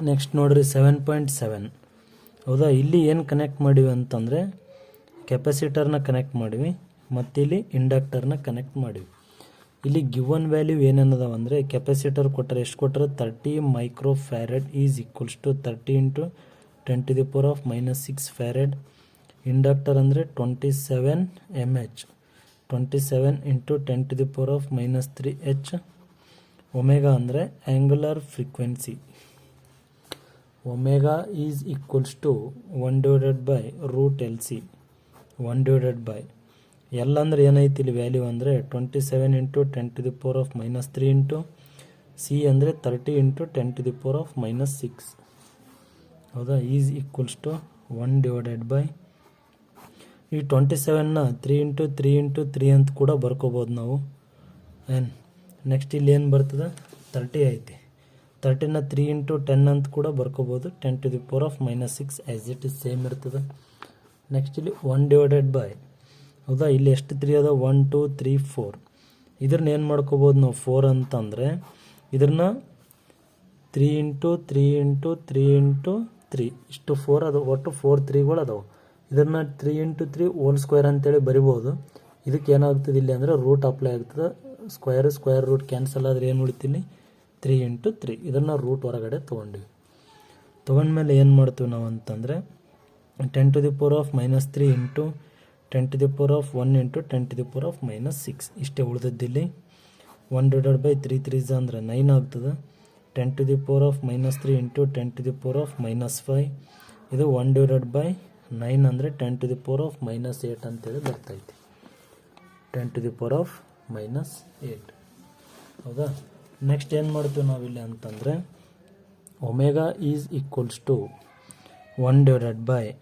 Next ನೋಡ್ರಿ 7.7. ಹೌದಾ, ಇಲ್ಲಿ ಏನು ಕನೆಕ್ಟ್ ಮಾಡಿವಿ ಅಂತಂದರೆ ಕೆಪಾಸಿಟರ್ನ ಕನೆಕ್ಟ್ ಮಾಡಿವಿ ಮತ್ತು ಇಲ್ಲಿ ಇಂಡಕ್ಟರ್ನ ಕನೆಕ್ಟ್ ಮಾಡಿವಿ. ಇಲ್ಲಿ ಗಿವನ್ ವ್ಯಾಲ್ಯೂ ಏನೇನದಾವ ಅಂದರೆ ಕೆಪಾಸಿಟರ್ ಕೊಟ್ಟರೆ ಎಷ್ಟು ಕೊಟ್ಟರೆ 30 micro farad is equals to 30 × 10⁻⁻6 farad. Inductor ಅಂದರೆ 27 mH, 27 × 10⁻³ H. ಒಮೆಗಾ ಅಂದರೆ angular frequency. Omega is equals to 1/√LC. 1/, L ಅಂದ್ರೆ ಏನೈತಿ ಇಲ್ಲಿ ವ್ಯಾಲ್ಯೂ ಅಂದರೆ 27 × 10⁻³ ಸಿ ಅಂದರೆ 30 × 10⁻⁻6. ಹೌದಾ, ಈಸ್ ಈಕ್ವಲ್ಸ್ ಟು 1/. ಈ 27ನ 3 × 3 × 3 ಅಂತ ಕೂಡ ಬರ್ಕೋಬೋದು ನಾವು. ಏನು ನೆಕ್ಸ್ಟ್ ಇಲ್ಲಿ ಏನು ಬರ್ತದೆ 30 ಐತಿ. 30ನ 3 × 10 ಅಂತ ಕೂಡ ಬರ್ಕೋಬೋದು. 10⁻⁻6 ಆ್ಯಸ್ ಇಟ್ ಇಸ್ ಸೇಮ್ ಇರ್ತದೆ. ನೆಕ್ಸ್ಟ್ ಇಲ್ಲಿ 1/. ಹೌದಾ, ಇಲ್ಲಿ ಎಷ್ಟು 3 ಅದ 1 2 3 4. ಇದ್ರನ್ನ ಏನು ಮಾಡ್ಕೋಬೋದು ನಾವು 4 ಅಂತಂದರೆ ಇದ್ರನ್ನ 3 × 3 × 3 × 3 ಇಷ್ಟು 4 ಅದು, ಒಟ್ಟು 4 3ಗಳು ಅದಾವೆ. ಇದನ್ನು 3 × 3 ಹೋಲ್ ಸ್ಕ್ವೇರ್ ಅಂತೇಳಿ ಬರಿಬೋದು. ಇದಕ್ಕೆ ಏನಾಗ್ತದೆ ಇಲ್ಲಿ ಅಂದರೆ ರೂಟ್ ಅಪ್ಲೈ ಆಗ್ತದೆ. ಸ್ಕ್ವೇರ್ ರೂಟ್ ಕ್ಯಾನ್ಸಲ್ ಆದರೆ ಏನು ಉಳಿತಿಲ್ಲಿ 3 × 3. ಇದನ್ನು ರೂಟ್ ಹೊರಗಡೆ ತೊಗೊಂಡಿವಿ. ತೊಗೊಂಡ್ಮೇಲೆ ಏನು ಮಾಡ್ತೀವಿ ನಾವು ಅಂತಂದರೆ 10⁻³ ಇಂಟು 10⁻⁻1 × 10⁻⁻6 ಇಷ್ಟೇ ಉಳಿದದ್ದಿಲ್ಲಿ. 1/3 3 ಅಂದರೆ 9 ಆಗ್ತದೆ. 10⁻⁻³ ಇಂಟು 10⁻⁻5 ಇದು 1/9 ಅಂದರೆ 10⁻⁻8 ಅಂತೇಳಿ ಬರ್ತೈತಿ. 10⁻⁻8. ಹೌದಾ, ನೆಕ್ಸ್ಟ್ ಏನು ಮಾಡ್ತೀವಿ ನಾವಿಲ್ಲಿ ಅಂತಂದರೆ ಒಮೆಗಾ ಈಸ್ ಈಕ್ವಲ್ಸ್ ಟು 1/9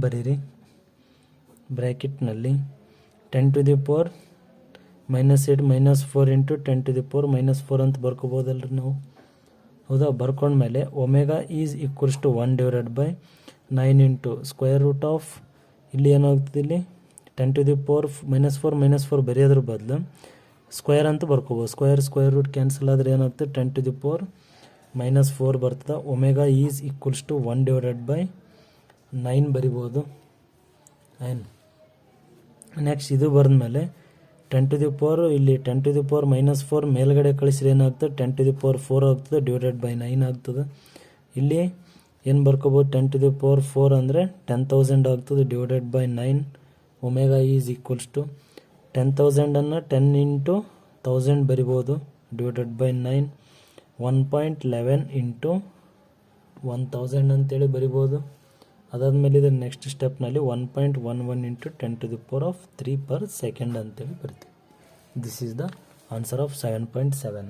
ಬರೀರಿ ಬ್ರ್ಯಾಕೆಟ್ನಲ್ಲಿ. 10⁻⁻8 -4 × 10⁻⁻4 ಅಂತ ಬರ್ಕೋಬೋದಲ್ರಿ ನಾವು. ಹೌದಾ, ಬರ್ಕೊಂಡ್ಮೇಲೆ omega is equals to 1/9 into √ ಇಲ್ಲಿ ಏನಾಗ್ತದೆ ಇಲ್ಲಿ 10⁻⁻4 -4 ಬರೆಯೋದ್ರ ಬದಲು ಸ್ಕ್ವೇರ್ ಅಂತ ಬರ್ಕೋಬೋದು. ಸ್ಕ್ವೇರ್ ರೂಟ್ ಕ್ಯಾನ್ಸಲ್ ಆದರೆ ಏನಾಗ್ತದೆ 10⁻⁻4 ಬರ್ತದೆ. ಒಮೆಗಾ ಈಸ್ ಈಕ್ವಲ್ಸ್ ಟು 1/9 ಬರಿಬೋದು. ಏನು ನೆಕ್ಸ್ಟ್ ಇದು ಬರೆದ್ಮೇಲೆ 10⁻⁻, ಇಲ್ಲಿ 10⁻⁻4 ಮೇಲ್ಗಡೆ ಕಳಿಸಿದ್ರೆ ಏನಾಗ್ತದೆ 10⁻⁴ ಆಗ್ತದೆ, /9 ಆಗ್ತದೆ. ಇಲ್ಲಿ ಏನು ಬರ್ಕೋಬೋದು 10⁻⁴ ಅಂದರೆ 10,000 ಆಗ್ತದೆ, /9. ಒಮೆಗಾ ಈಸ್ ಈಕ್ವಲ್ಸ್ ಟು 10,000ಅನ್ನು 10 × 1000 ಬರಿಬೋದು, /9. 1.11 × 1000 ಅಂತೇಳಿ ಬರಿಬೋದು. ಅದಾದಮೇಲೆ ಇದು ನೆಕ್ಸ್ಟ್ ಸ್ಟೆಪ್ನಲ್ಲಿ 1.11 × 10⁻³ per second ಅಂತೇಳಿ ಬರ್ತೀವಿ. This is the answer of 7.7.